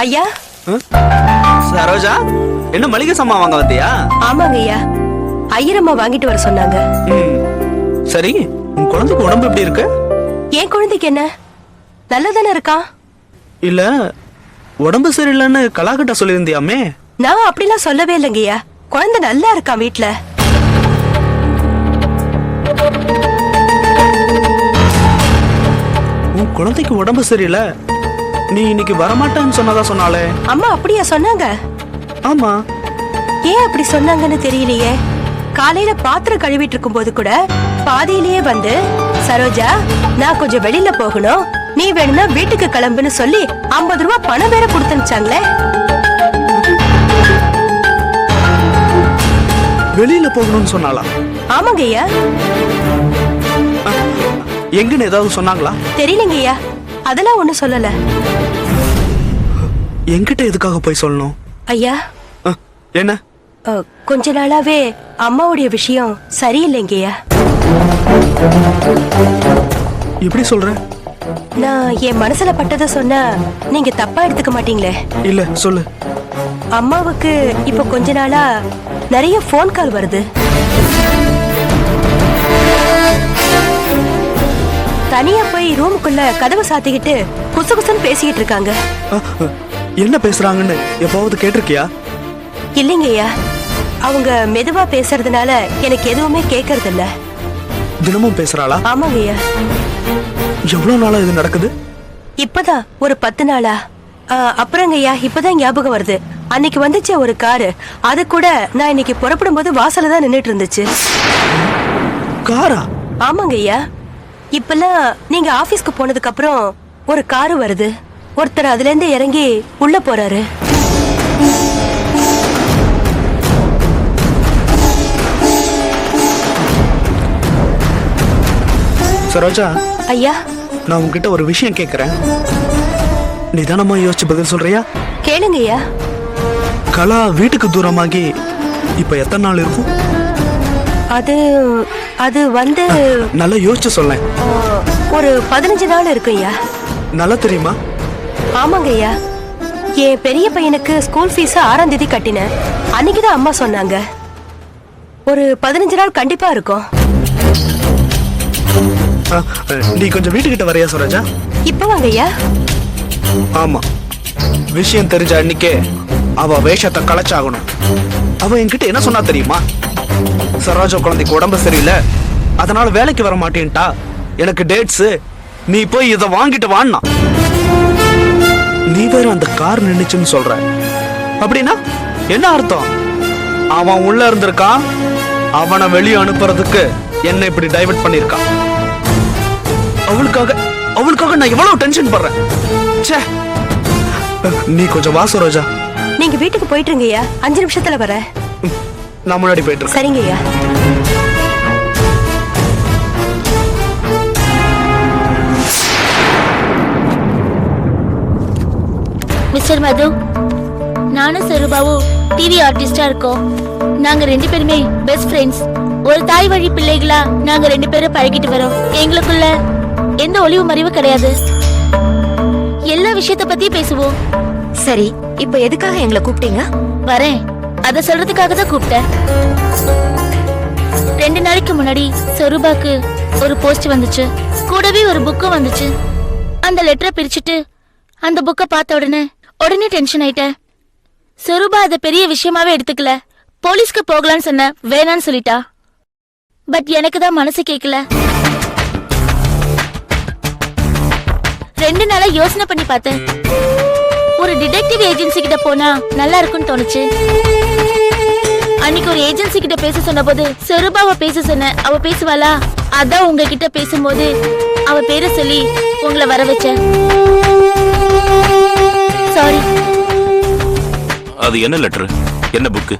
ஐயா. சரோஜா, என்ன மளிகை சாமான் வாங்க வந்தியா? ஆமாங்க ஐயா, ஐயரம்மா வாங்கிட்டு வர சொன்னாங்க. சரி, உன் குழந்தைக்கு உடம்பு எப்படி இருக்கு? என் குழந்தைக்கு என்ன, நல்லதானே இருக்கா? இல்ல, உடம்பு சரியில்லைன்னு கலாக்கிட்ட சொல்லியிருந்தியாமே. நான் அப்படிலாம் சொல்லவே இல்லைங்க ஐயா, குழந்தை நல்லா இருக்கான் வீட்டுல. உன் குழந்தைக்கு உடம்பு சரியில்லை, நீ இன்னைக்கு வரமாட்டேன்னு சொன்னதா சொன்னாலே. அம்மா அப்படியா சொன்னாங்க? ஆமா. ஏன் அப்படி சொன்னாங்கன்னு தெரியலையே. காலையில பாத்திரம் கழுவிட்டு இருக்கும் போது கூட பாதியிலேயே வந்து, சரோஜா நான் கொஞ்சம் வெளியில போகணும், நீ வேணும்னா வீட்டுக்கு கிளம்புன்னு சொல்லி 50 ரூபாய் பணம் வேற கொடுத்துச்சாங்களே. வெளியில போகணும்னு சொன்னாளா? ஆமாங்க ஐயா. எங்கன்னு ஏதாவது சொன்னாங்களா? தெரியலங்க ஐயா, அதெல்லாம் ஒண்ணும் சொல்லல. என்கிட்ட எதுக்காக போய் சொல்லணும்? ஐயா, என்ன? கொஞ்ச நாளாவே அம்மாவுடைய விஷயம் சரியில்லைங்கய்யா. எப்படி சொல்ற? நான் என் மனசுல பட்டதை சொன்னா நீங்க தப்பா எடுத்துக்க மாட்டீங்களே? இல்ல, சொல்லு. அம்மாவுக்கு இப்ப கொஞ்ச நாளா நிறைய போன் கால் வருது. தனியா போய் ரூமுக்குள்ள கதவை சாத்திக்கிட்டு குசு குசுன்னு பேசிக்கிட்டு இருக்காங்க. என்ன பேசுறாங்கன்னு எப்பவாவது கேட்டிருக்கியா? இல்லைங்கய்யா, அவங்க மெதுவா பேசுறதுனால எனக்கு எதுவுமே கேட்கறது இல்ல. தினமும் பேசுறாளா? ஆமாங்கய்யா. எவ்வளவு நாளா இது நடக்குது? இப்பதான் ஒரு 10 நாளா. அப்புறங்கய்யா, இப்பதான் ஞாபகம் வருது, அன்னைக்கு வந்துச்சு ஒரு காரு, அது கூட நான் இன்னைக்கு புறப்படும் போது வாசல்ல தான் நின்னுட்டு இருந்துச்சு. காரா? ஆமாங்கய்யா. இப்பெல்லாம் நீங்க ஆபீஸ்க்கு போனதுக்கு அப்புறம் ஒரு காரு வருது, ஒருத்தர் அதுல இருந்து இறங்கி உள்ள போறாரு. சரோஜா ஐயா, நான் உன்கிட்ட ஒரு விஷயம் கேக்குறேன், நிதானமா யோசிச்சு பதில் சொல்றியா? கேளுங்கய்யா. கலா வீட்டுக்கு தூரமாகி இப்ப எத்தனை நாள் இருக்கும்? அது அது வந்து நல்லா யோசிச்சு சொல்லேன். ஒரு 15 நாள் இருக்குய்யா. நல்லா தெரியுமா? ஆமாங்கய்யா, என் பெரிய பையனுக்கு ஸ்கூல் ஃபீஸ் 6ஆம் தேதி கட்டினேன், அன்னைக்குதான் அம்மா சொன்னாங்க. ஒரு 15 நாள் கண்டிப்பா இருக்கும். நீ கொஞ்சம் வீட்டுக்கிட்ட வரையா சரோஜா? இப்ப வாங்கய்யா. ஆமா, விஷயம் தெரிஞ்ச அன்னைக்கே அவ வேஷத்தை களைச்சாகணும். அவ என்கிட்ட என்ன சொன்னா தெரியுமா? சரோஜா குழந்தைக்கு உடம்பு சரியில்லை, அதனால வேலைக்கு வர மாட்டேன்ட்டா, எனக்கு டேட்ஸ், நீ போய் இதை வாங்கிட்டு வான்னா. நீ வேற அந்த கார் நின்னுச்சுன்னு சொல்ற, அப்படின்னா என்ன அர்த்தம்? அவன் உள்ள இருந்திருக்கான், அவனை வெளியே அனுப்புறதுக்கு என்ன இப்படி டைவர்ட் பண்ணிருக்கான். அவளுக்காக நான் எவ்வளவு டென்ஷன் பண்றேன். நீ கொஞ்சம் வா சரோஜா. நீங்க வீட்டுக்கு போயிட்டுருங்கய்யா, 5 நிமிஷத்துல வரேன். நான் முன்னாடி போயிட்டு. சரிங்கய்யா. மிஸ்டர் மது, நானும் சருபாவும் டிவி ஆர்டிஸ்டா இருக்கோம். நாங்க 2 பேருமே பெஸ்ட் ஃப்ரெண்ட்ஸ். ஒரு தாய் வழி பிள்ளைகளா நாங்க 2 பேரும் பழகிட்டு வரோம். எங்களுக்குள்ள எந்த ஒளிவு மறைவு கிடையாது. எல்லா விஷயத்த பத்தி பேசுவோம். சரி, இப்ப எதுக்காக எங்களை கூப்பிட்டீங்க? வரேன், அத சொல்றதுக்காக தான் கூப்பிட்டேன். 2 நாளைக்கு முன்னாடி சருபாக்கு ஒரு போஸ்ட் வந்துச்சு, கூடவே ஒரு புக்கும் வந்துச்சு. அந்த லெட்டரை பிரிச்சுட்டு அந்த புக்கை பார்த்த உடனே டென்ஷன் ஆயிட்டேன். சருபா அதை பெரிய விஷயமாவே எடுத்துக்கல. போலீஸ்க்கு போகலான்னு சொன்ன, வேணான்னு சொல்லிட்டா. பட் எனக்கு தான் மனசு கேட்கல. 2 நாளா யோசனை பண்ணி பார்த்தேன். ஒரு டிடெக்டிவ் ஏஜென்சி கிட்ட போனா நல்லா இருக்கும்னு தோணுச்சு. அன்னைக்கு ஒரு ஏஜென்சி கிட்ட பேச சொன்ன போது சருபாவை பேச சொன்ன, அவ பேசுவாளா? அதான் உங்ககிட்ட பேசும்போது அவ பேரை சொல்லி உங்களை வர வச்சேன். சாரி. அது என்ன லெட்டர், என்ன புக்?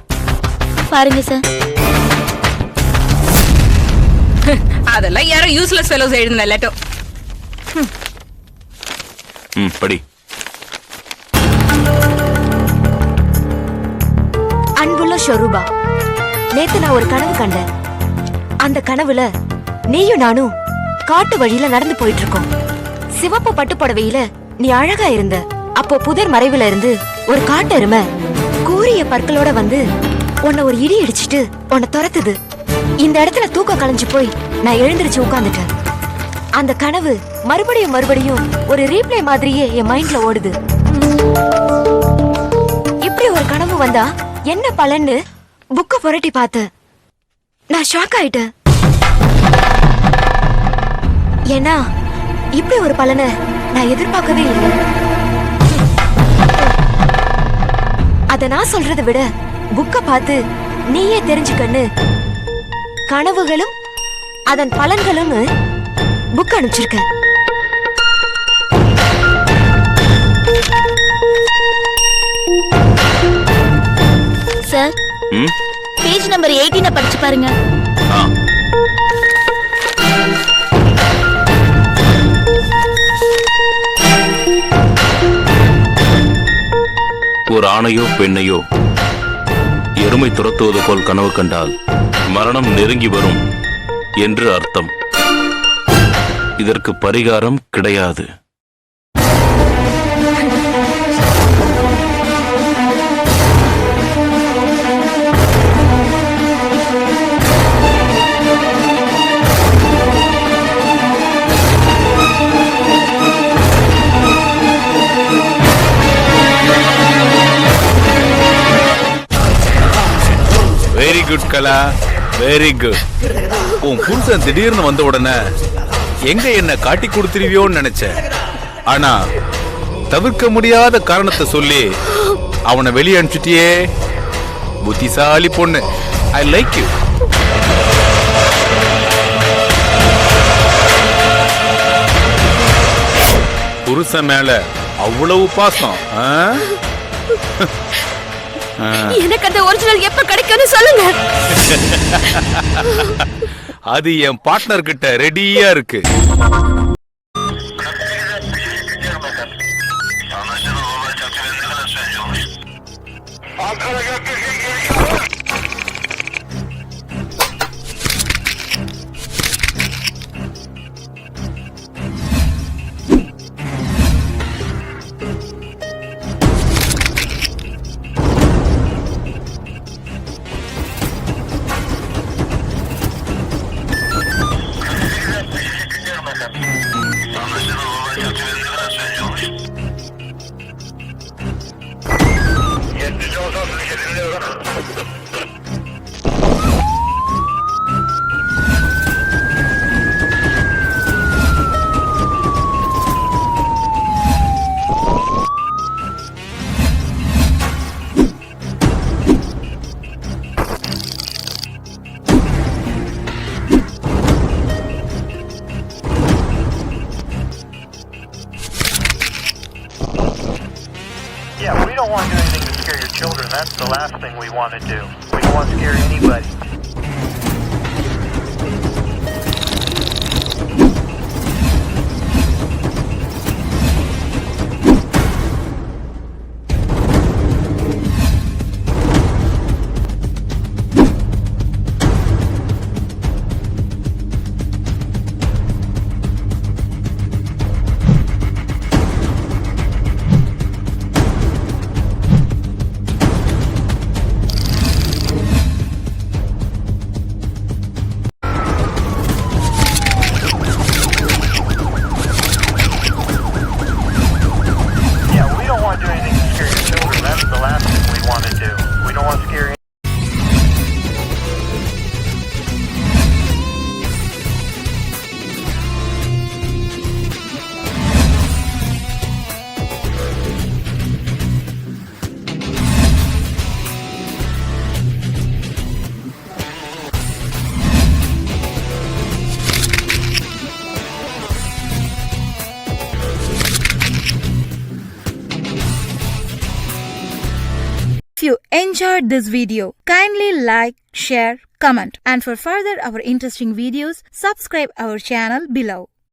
பாருங்க சார். அதெல்லாம் யாரோ யூஸ்லெஸ் ஃபெலோஸ் எழுதின லெட்டர். படி. அன்புள்ள ஷொரூபா, நேத்து நான் ஒரு கனவு கண்டேன். அந்த கனவுல நீயும் நானும் காட்டு வழியில நடந்து போயிட்டு இருக்கோம். சிவப்பு பட்டு புடவையில நீ அழகா இருந்த, அப்போ புதர் மறைவுல இருந்து ஒரு காட்டெருமை கூரிய பற்களோட வந்து உன்னை ஒரு இடி இடிச்சிட்டு உன்னை துரத்துது. இந்த இடத்துல தூக்கம் கலைஞ்சு போய் நான் எழுந்திருச்சு உட்கார்ந்துட்டேன். அந்த கனவு மறுபடியும் மறுபடியும் ஒரு ரீப்ளே மாதிரியே என் மைண்ட்ல ஓடுது. இப்படி ஒரு கனவு வந்தா என்ன பலன்னு புக்க புரட்டி பார்த்தேன். நான் ஷாக் ஆயிட்டேன். ஏன்னா இப்படி ஒரு பலனை நான் எதிர்பார்க்கவே இல்லை. அத நான் சொல்றதை விட புக்க பார்த்து நீயே தெரிஞ்சுக்கன்னு கனவுகளும் அதன் பலன்களும் புக் அனுப்பிச்சிருக்க. சார், ம்? பேஜ் நம்பர் 18 படிச்சு பாருங்க. ஆ. ஒரு ஆணையோ பெண்ணையோ எருமை துரத்துவது போல் கனவு கண்டால் மரணம் நெருங்கி வரும் என்று அர்த்தம். இதற்கு பரிகாரம் கிடையாது. வெரி குட் கலா, வெரி குட். உன் புருஷன் திடீர்னு வந்த உடனே எங்க என்ன காட்டி கொடுத்துருவியோன்னு நினைச்சேன். ஆனா தவிர்க்க முடியாத காரணத்தை சொல்லி அவனை வெளியே அனுப்பிச்சிட்டியே. புத்திசாலி பொண்ணு. I like you. புருஷன் மேல அவ்வளவு பாசம். எனக்கு அந்த ஒரிஜினல் எப்ப கிடைக்கும்னு சொல்லுங்க. அது என் பார்ட்னர் கிட்ட ரெடியா இருக்கு. Yeah, we don't want to do anything to scare your children. That's the last thing we want to do. We don't want to scare anybody. If you enjoyed this video, kindly like, share, comment, and for further our interesting videos, subscribe our channel below.